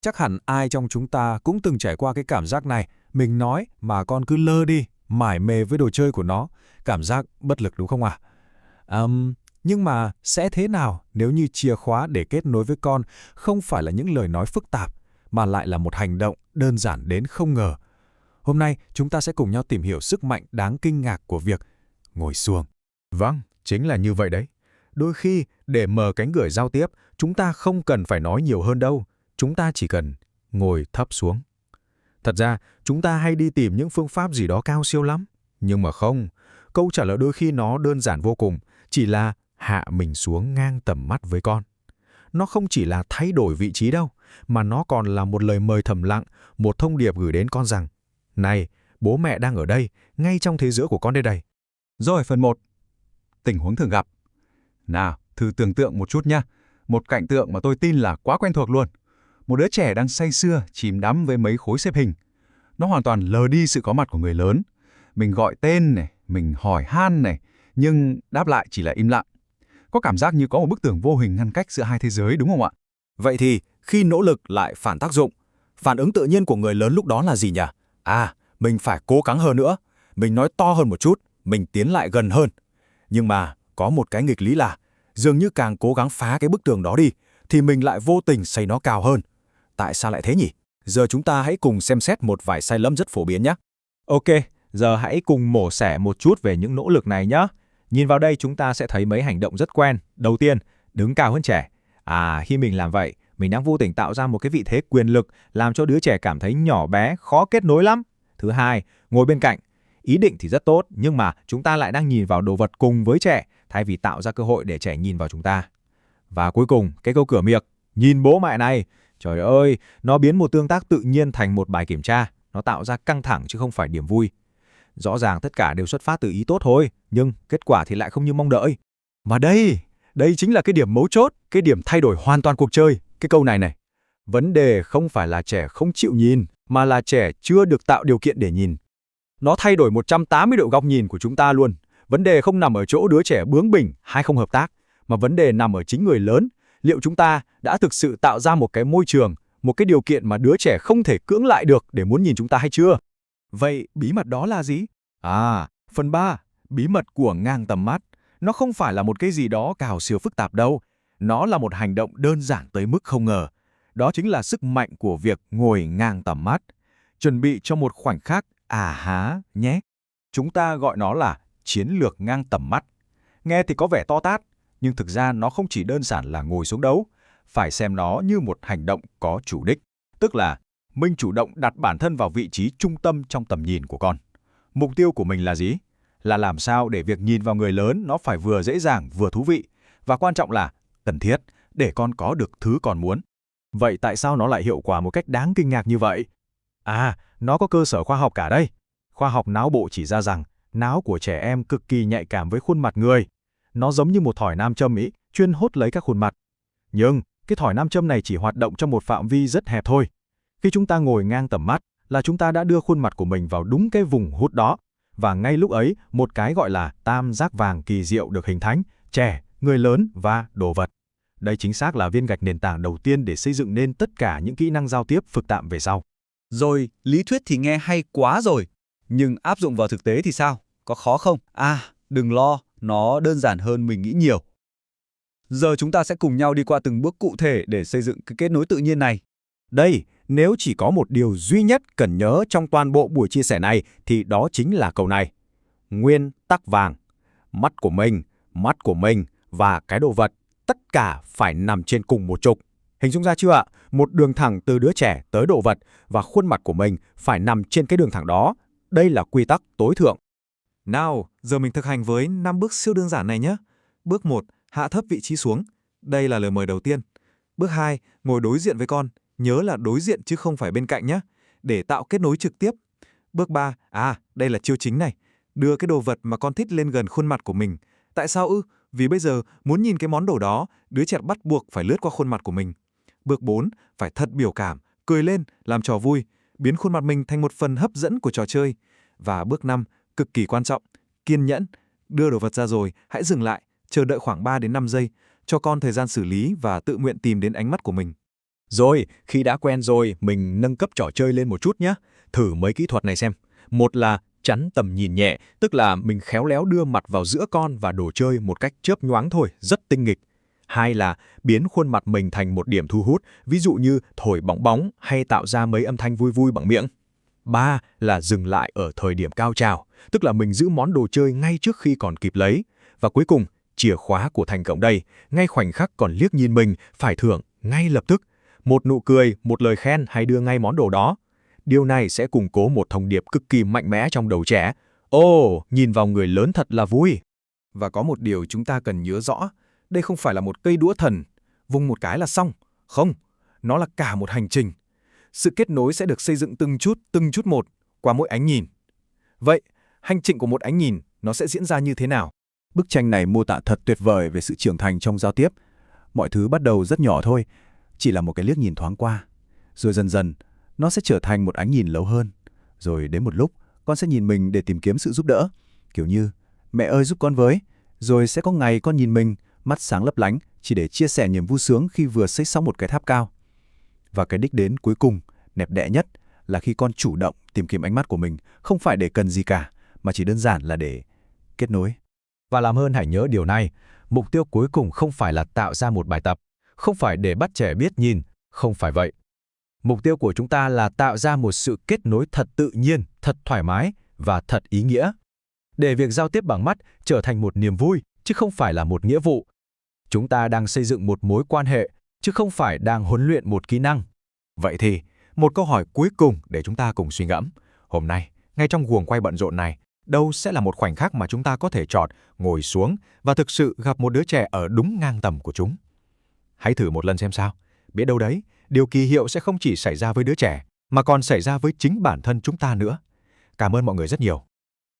Chắc hẳn ai trong chúng ta cũng từng trải qua cái cảm giác này. Mình nói mà con cứ lơ đi, mải mê với đồ chơi của nó. Cảm giác bất lực đúng không ạ? Nhưng mà sẽ thế nào nếu như chìa khóa để kết nối với con không phải là những lời nói phức tạp, mà lại là một hành động đơn giản đến không ngờ? Hôm nay chúng ta sẽ cùng nhau tìm hiểu sức mạnh đáng kinh ngạc của việc ngồi xuống. Vâng, chính là như vậy đấy. Đôi khi, để mở cánh cửa giao tiếp, chúng ta không cần phải nói nhiều hơn đâu. Chúng ta chỉ cần ngồi thấp xuống. Thật ra, chúng ta hay đi tìm những phương pháp gì đó cao siêu lắm. Nhưng mà không, câu trả lời đôi khi nó đơn giản vô cùng, chỉ là hạ mình xuống ngang tầm mắt với con. Nó không chỉ là thay đổi vị trí đâu, mà nó còn là một lời mời thầm lặng, một thông điệp gửi đến con rằng: này, bố mẹ đang ở đây, ngay trong thế giới của con đây đây. Rồi, phần 1. Tình huống thường gặp. Nào, thử tưởng tượng một chút nhé. Một cảnh tượng mà tôi tin là quá quen thuộc luôn. Một đứa trẻ đang say sưa, chìm đắm với mấy khối xếp hình. Nó hoàn toàn lờ đi sự có mặt của người lớn. Mình gọi tên này, mình hỏi han này, nhưng đáp lại chỉ là im lặng. Có cảm giác như có một bức tường vô hình ngăn cách giữa hai thế giới, đúng không ạ? Vậy thì, khi nỗ lực lại phản tác dụng, phản ứng tự nhiên của người lớn lúc đó là gì nhỉ? Mình phải cố gắng hơn nữa. Mình nói to hơn một chút, mình tiến lại gần hơn. Nhưng mà, có một cái nghịch lý là, dường như càng cố gắng phá cái bức tường đó đi, thì mình lại vô tình xây nó cao hơn. Tại sao lại thế nhỉ? Giờ chúng ta hãy cùng xem xét một vài sai lầm rất phổ biến nhé. Ok, giờ hãy cùng mổ xẻ một chút về những nỗ lực này nhé. Nhìn vào đây chúng ta sẽ thấy mấy hành động rất quen. Đầu tiên, đứng cao hơn trẻ. Khi mình làm vậy, mình đang vô tình tạo ra một cái vị thế quyền lực làm cho đứa trẻ cảm thấy nhỏ bé, khó kết nối lắm. Thứ hai, ngồi bên cạnh. Ý định thì rất tốt, nhưng mà chúng ta lại đang nhìn vào đồ vật cùng với trẻ, thay vì tạo ra cơ hội để trẻ nhìn vào chúng ta. Và cuối cùng, cái câu cửa miệng, nhìn bố mẹ này. Trời ơi, nó biến một tương tác tự nhiên thành một bài kiểm tra. Nó tạo ra căng thẳng chứ không phải điểm vui. Rõ ràng tất cả đều xuất phát từ ý tốt thôi, nhưng kết quả thì lại không như mong đợi. Mà đây chính là cái điểm mấu chốt, cái điểm thay đổi hoàn toàn cuộc chơi. Cái câu này. Vấn đề không phải là trẻ không chịu nhìn, mà là trẻ chưa được tạo điều kiện để nhìn. Nó thay đổi 180 độ góc nhìn của chúng ta luôn. Vấn đề không nằm ở chỗ đứa trẻ bướng bỉnh hay không hợp tác, mà vấn đề nằm ở chính người lớn. Liệu chúng ta đã thực sự tạo ra một cái môi trường, một cái điều kiện mà đứa trẻ không thể cưỡng lại được để muốn nhìn chúng ta hay chưa? Vậy bí mật đó là gì? Phần 3, bí mật của ngang tầm mắt. Nó không phải là một cái gì đó cào siêu phức tạp đâu. Nó là một hành động đơn giản tới mức không ngờ. Đó chính là sức mạnh của việc ngồi ngang tầm mắt. Chuẩn bị cho một khoảnh khắc nhé. Chúng ta gọi nó là chiến lược ngang tầm mắt. Nghe thì có vẻ to tát, nhưng thực ra nó không chỉ đơn giản là ngồi xuống đấu. Phải xem nó như một hành động có chủ đích. Tức là mình chủ động đặt bản thân vào vị trí trung tâm trong tầm nhìn của con. Mục tiêu của mình là gì? Là làm sao để việc nhìn vào người lớn nó phải vừa dễ dàng vừa thú vị. Và quan trọng là cần thiết để con có được thứ con muốn. Vậy tại sao nó lại hiệu quả một cách đáng kinh ngạc như vậy? Nó có cơ sở khoa học cả đây. Khoa học não bộ chỉ ra rằng não của trẻ em cực kỳ nhạy cảm với khuôn mặt người. Nó giống như một thỏi nam châm chuyên hút lấy các khuôn mặt. Nhưng cái thỏi nam châm này chỉ hoạt động trong một phạm vi rất hẹp thôi. Khi chúng ta ngồi ngang tầm mắt là chúng ta đã đưa khuôn mặt của mình vào đúng cái vùng hút đó. Và ngay lúc ấy, một cái gọi là tam giác vàng kỳ diệu được hình thành: trẻ, người lớn và đồ vật. Đây chính xác là viên gạch nền tảng đầu tiên để xây dựng nên tất cả những kỹ năng giao tiếp phức tạp về sau. Rồi, lý thuyết thì nghe hay quá rồi. Nhưng áp dụng vào thực tế thì sao? Có khó không? Đừng lo, nó đơn giản hơn mình nghĩ nhiều. Giờ chúng ta sẽ cùng nhau đi qua từng bước cụ thể để xây dựng cái kết nối tự nhiên này. Đây, nếu chỉ có một điều duy nhất cần nhớ trong toàn bộ buổi chia sẻ này thì đó chính là câu này. Nguyên tắc vàng. Mắt của mình và cái đồ vật, tất cả phải nằm trên cùng một trục. Hình dung ra chưa ạ? Một đường thẳng từ đứa trẻ tới đồ vật và khuôn mặt của mình phải nằm trên cái đường thẳng đó. Đây là quy tắc tối thượng. Nào, giờ mình thực hành với 5 bước siêu đơn giản này nhé. Bước 1, hạ thấp vị trí xuống. Đây là lời mời đầu tiên. Bước 2, ngồi đối diện với con. Nhớ là đối diện chứ không phải bên cạnh nhé, để tạo kết nối trực tiếp. Bước 3, đây là chiêu chính này. Đưa cái đồ vật mà con thích lên gần khuôn mặt của mình. Tại sao ư? Vì bây giờ muốn nhìn cái món đồ đó, đứa trẻ bắt buộc phải lướt qua khuôn mặt của mình. Bước 4, phải thật biểu cảm, cười lên, làm trò vui, biến khuôn mặt mình thành một phần hấp dẫn của trò chơi. Và bước 5, cực kỳ quan trọng, kiên nhẫn. Đưa đồ vật ra rồi, hãy dừng lại, chờ đợi khoảng 3 đến 5 giây, cho con thời gian xử lý và tự nguyện tìm đến ánh mắt của mình. Rồi, khi đã quen rồi, mình nâng cấp trò chơi lên một chút nhé. Thử mấy kỹ thuật này xem. Một là chắn tầm nhìn nhẹ, tức là mình khéo léo đưa mặt vào giữa con và đồ chơi một cách chớp nhoáng thôi, rất tinh nghịch. Hai là biến khuôn mặt mình thành một điểm thu hút, ví dụ như thổi bong bóng hay tạo ra mấy âm thanh vui vui bằng miệng. Ba là dừng lại ở thời điểm cao trào, tức là mình giữ món đồ chơi ngay trước khi còn kịp lấy. Và cuối cùng, chìa khóa của thành công đây, ngay khoảnh khắc còn liếc nhìn mình, phải thưởng ngay lập tức. Một nụ cười, một lời khen hay đưa ngay món đồ đó. Điều này sẽ củng cố một thông điệp cực kỳ mạnh mẽ trong đầu trẻ. Ồ, nhìn vào người lớn thật là vui. Và có một điều chúng ta cần nhớ rõ, đây không phải là một cây đũa thần, vung một cái là xong. Không, nó là cả một hành trình. Sự kết nối sẽ được xây dựng từng chút một, qua mỗi ánh nhìn. Vậy, hành trình của một ánh nhìn, nó sẽ diễn ra như thế nào? Bức tranh này mô tả thật tuyệt vời về sự trưởng thành trong giao tiếp. Mọi thứ bắt đầu rất nhỏ thôi, chỉ là một cái liếc nhìn thoáng qua. Rồi dần dần, nó sẽ trở thành một ánh nhìn lâu hơn. Rồi đến một lúc, con sẽ nhìn mình để tìm kiếm sự giúp đỡ. Kiểu như, mẹ ơi giúp con với. Rồi sẽ có ngày con nhìn mình, mắt sáng lấp lánh, chỉ để chia sẻ niềm vui sướng khi vừa xây xong một cái tháp cao. Và cái đích đến cuối cùng, đẹp đẽ nhất, là khi con chủ động tìm kiếm ánh mắt của mình, không phải để cần gì cả, mà chỉ đơn giản là để kết nối. Và làm hơn hãy nhớ điều này, mục tiêu cuối cùng không phải là tạo ra một bài tập, không phải để bắt trẻ biết nhìn, không phải vậy. Mục tiêu của chúng ta là tạo ra một sự kết nối thật tự nhiên, thật thoải mái và thật ý nghĩa. Để việc giao tiếp bằng mắt trở thành một niềm vui, chứ không phải là một nghĩa vụ. Chúng ta đang xây dựng một mối quan hệ, chứ không phải đang huấn luyện một kỹ năng. Vậy thì, một câu hỏi cuối cùng để chúng ta cùng suy ngẫm. Hôm nay, ngay trong guồng quay bận rộn này, đâu sẽ là một khoảnh khắc mà chúng ta có thể chọn, ngồi xuống và thực sự gặp một đứa trẻ ở đúng ngang tầm của chúng? Hãy thử một lần xem sao. Biết đâu đấy, điều kỳ hiệu sẽ không chỉ xảy ra với đứa trẻ, mà còn xảy ra với chính bản thân chúng ta nữa. Cảm ơn mọi người rất nhiều.